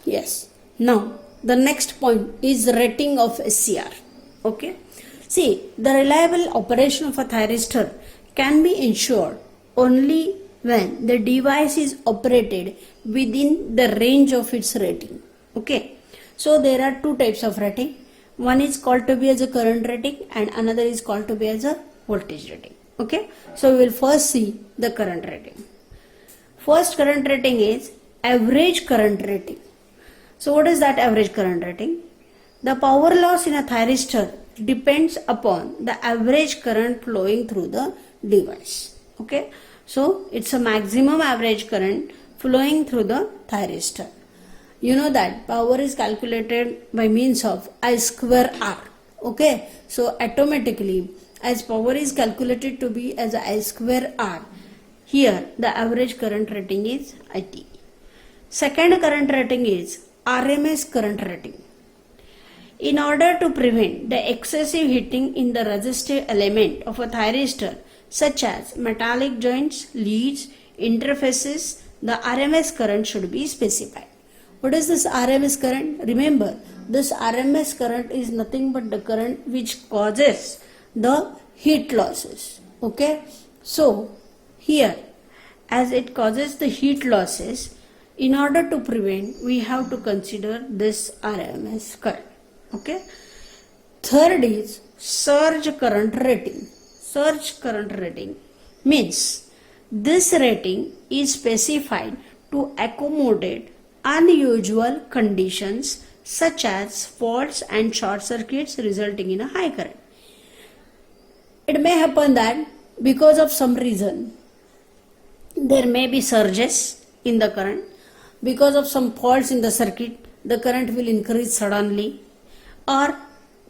Yes. Now, the next point is rating of SCR. Okay. See, the reliable operation of a thyristor can be ensured only when the device is operated within the range of its rating. Okay. So, there are two types of rating. One is called to be as a current rating and another is called to be as a voltage rating. Okay. So, we will first see the current rating. First current rating is average current rating. So what is that average current rating? The power loss in a thyristor depends upon the average current flowing through the device. Okay. So it's a maximum average current flowing through the thyristor. You know that power is calculated by means of I square R. Okay. So automatically as power is calculated to be as I square R, here the average current rating is IT. Second current rating is RMS current rating. In order to prevent the excessive heating in the resistive element of a thyristor such as metallic joints, leads, interfaces, the RMS current should be specified. What is this RMS current? Remember, this RMS current is nothing but the current which causes the heat losses. Okay. So, here as it causes the heat losses, in order to prevent, we have to consider this RMS current. Okay. Third is surge current rating. Surge current rating means this rating is specified to accommodate unusual conditions such as faults and short circuits resulting in a high current. It may happen that because of some reason there may be surges in the current. Because of some faults in the circuit, the current will increase suddenly, or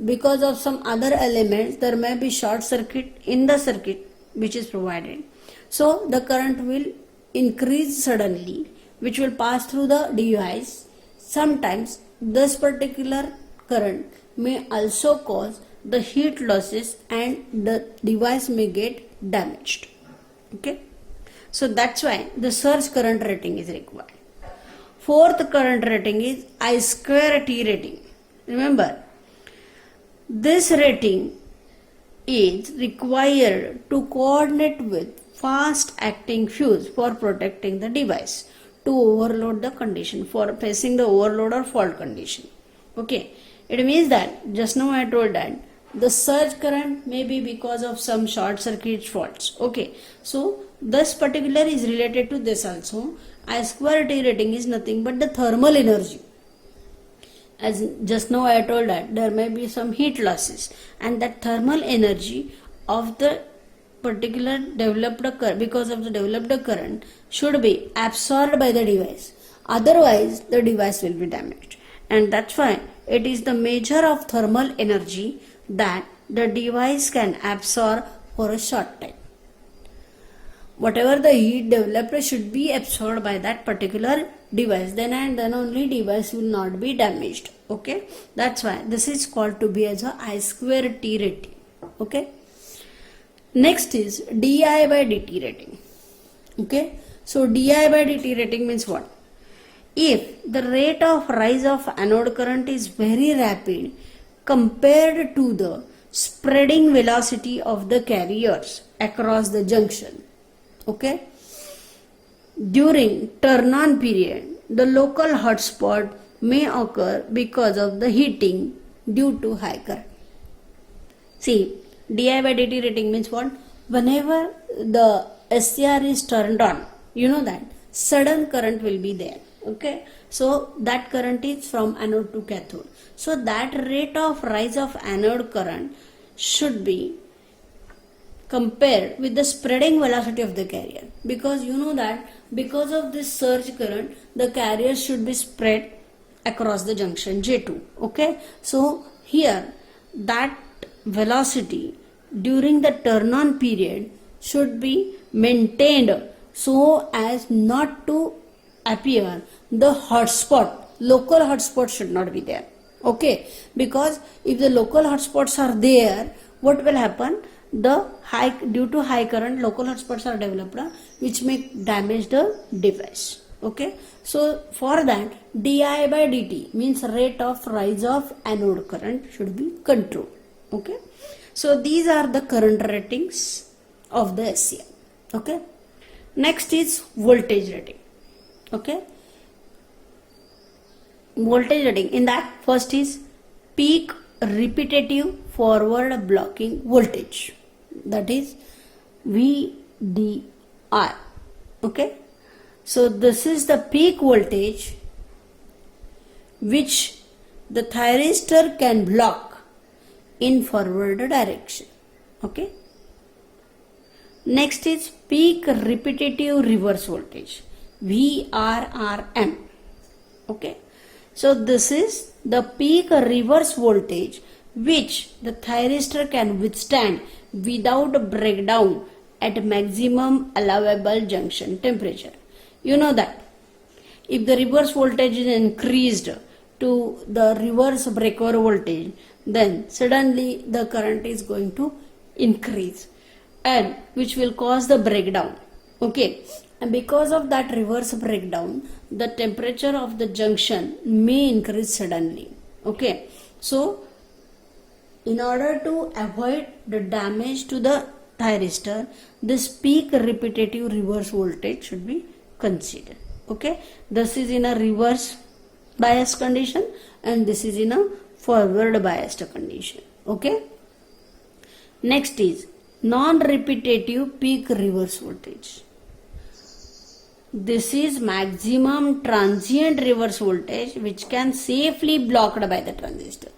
because of some other elements, there may be short circuit in the circuit which is provided. So the current will increase suddenly, which will pass through the device. Sometimes this particular current may also cause the heat losses and the device may get damaged. Okay. So that's why the surge current rating is required. Fourth current rating is I square T rating. Remember, this rating is required to coordinate with fast acting fuse for protecting the device to overload the condition, for facing the overload or fault condition. Okay, it means that just now I told that the surge current may be because of some short circuit faults. Okay, so this particular is related to this also. I square T rating is nothing but the thermal energy. As just now I told that there may be some heat losses, and that thermal energy of the particular developed current, because of the developed current, should be absorbed by the device. Otherwise, the device will be damaged. And that's why it is the measure of thermal energy that the device can absorb for a short time. Whatever the heat developed should be absorbed by that particular device, then and then only device will not be damaged. Okay, that's why this is called to be as a I square T rating. Okay, next is DI by DT rating. Okay, so DI by DT rating means what? If the rate of rise of anode current is very rapid compared to the spreading velocity of the carriers across the junction. Okay, during turn on period, the local hotspot may occur because of the heating due to high current. See, DI by DT rating means what? Whenever the SCR is turned on, you know that sudden current will be there. Okay, so that current is from anode to cathode. So that rate of rise of anode current should be compared with the spreading velocity of the carrier, because you know that because of this surge current the carrier should be spread across the junction J2. Okay, so here that velocity during the turn on period should be maintained so as not to appear the hotspot. Local hotspot should not be there. Okay, because if the local hotspots are there, what will happen? Due to high current, local hotspots are developed which may damage the device. Okay, so for that di by dt means rate of rise of anode current should be controlled. Okay, so these are the current ratings of the SCR. Okay, next is voltage rating. Okay, voltage rating, in that first is peak repetitive forward blocking voltage, that is VDR. Okay, so this is the peak voltage which the thyristor can block in forward direction. Okay, next is peak repetitive reverse voltage, VRRM. Okay, so this is the peak reverse voltage which the thyristor can withstand without breakdown at maximum allowable junction temperature. You know that if the reverse voltage is increased to the reverse breakover voltage, then suddenly the current is going to increase and which will cause the breakdown. Okay, and because of that reverse breakdown, the temperature of the junction may increase suddenly. Okay, so in order to avoid the damage to the thyristor, this peak repetitive reverse voltage should be considered. Okay, this is in a reverse bias condition and this is in a forward biased condition. Okay, next is non-repetitive peak reverse voltage. This is maximum transient reverse voltage which can safely blocked by the transistor.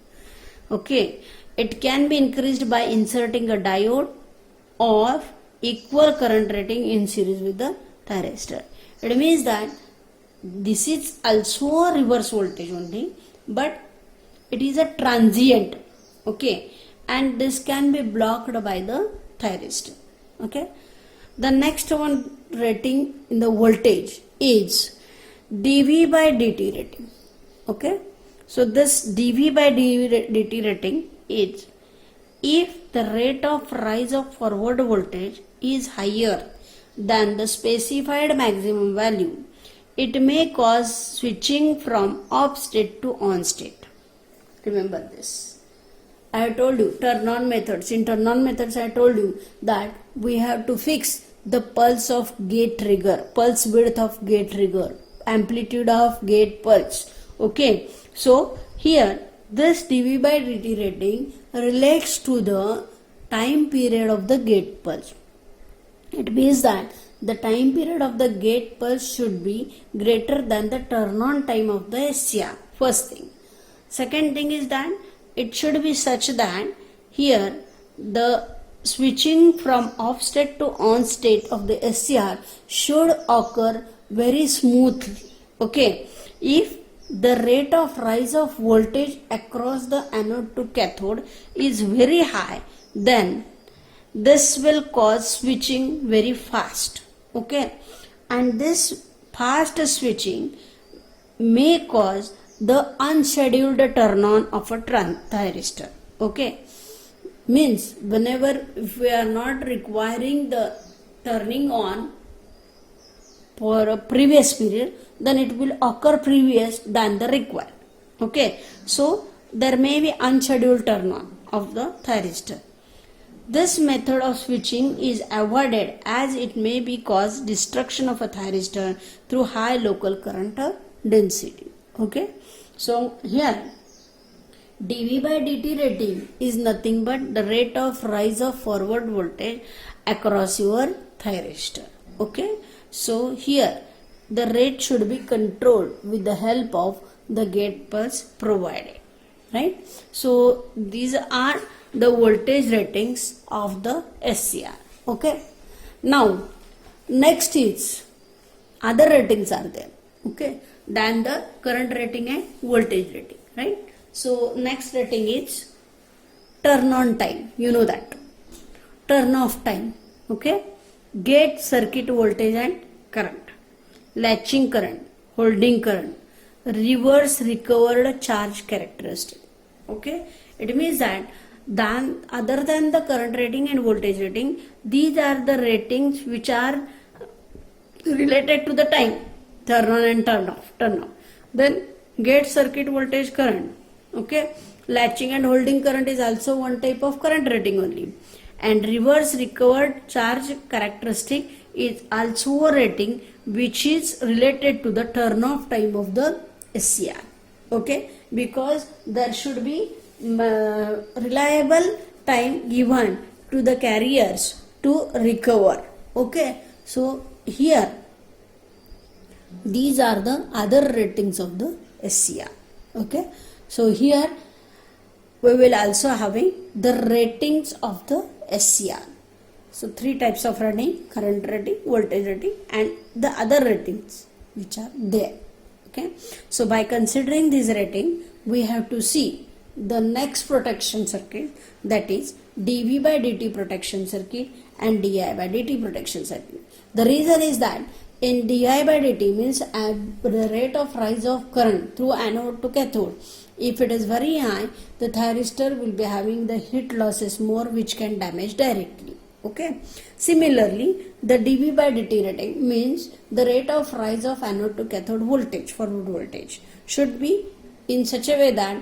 Okay, it can be increased by inserting a diode of equal current rating in series with the thyristor. It means that this is also a reverse voltage only, but it is a transient. Okay, and this can be blocked by the thyristor. Okay, the next one rating in the voltage is dV by dt rating. Okay, so this dV by dt rating is if the rate of rise of forward voltage is higher than the specified maximum value, it may cause switching from off state to on state. Remember this. I have told you turn on methods. In turn on methods, I told you that we have to fix the pulse of gate trigger, pulse width of gate trigger, amplitude of gate pulse. Okay, so here this dV by dt rating relates to the time period of the gate pulse. It means that the time period of the gate pulse should be greater than the turn on time of the SCR. First thing. Second thing is that it should be such that here the switching from off state to on state of the SCR should occur very smoothly. Okay, if the rate of rise of voltage across the anode to cathode is very high, then this will cause switching very fast. Okay, and this fast switching may cause the unscheduled turn on of a thyristor. Okay, means whenever if we are not requiring the turning on for a previous period, then it will occur previous than the required. Okay, so there may be unscheduled turn on of the thyristor. This method of switching is avoided as it may be cause destruction of a thyristor through high local current density. Okay, so here dV by dt rating is nothing but the rate of rise of forward voltage across your thyristor. Okay, so here the rate should be controlled with the help of the gate pulse provided. Right, so these are the voltage ratings of the SCR. Okay, now next is other ratings are there. Okay, than the current rating and voltage rating. Right, so next rating is turn on time. You know that. Turn off time. Okay, gate circuit voltage and current, latching current, holding current, reverse recovered charge characteristic. Okay, it means that other than the current rating and voltage rating, these are the ratings which are related to the time. turn on and turn off. Then gate circuit voltage current. Okay, latching and holding current is also one type of current rating only. And reverse recovered charge characteristic is also a rating which is related to the turn off time of the SCR. Okay, because there should be reliable time given to the carriers to recover. Okay, so here these are the other ratings of the SCR. Okay, so here we will also having the ratings of the SCR. So three types of rating: current rating, voltage rating, and the other ratings which are there. Okay, so by considering this rating, we have to see the next protection circuit, that is dV by dt protection circuit and di by dt protection circuit. The reason is that in di by dt means at the rate of rise of current through anode to cathode, if it is very high, the thyristor will be having the heat losses more, which can damage directly. Okay. Similarly, the dV by dt rating means the rate of rise of anode to cathode voltage, forward voltage, should be in such a way that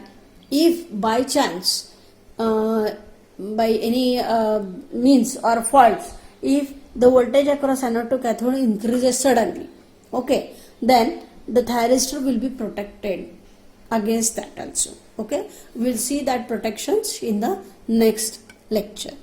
if by chance by any means or faults, if the voltage across anode to cathode increases suddenly, okay, then the thyristor will be protected against that also. Okay, we'll see that protections in the next lecture.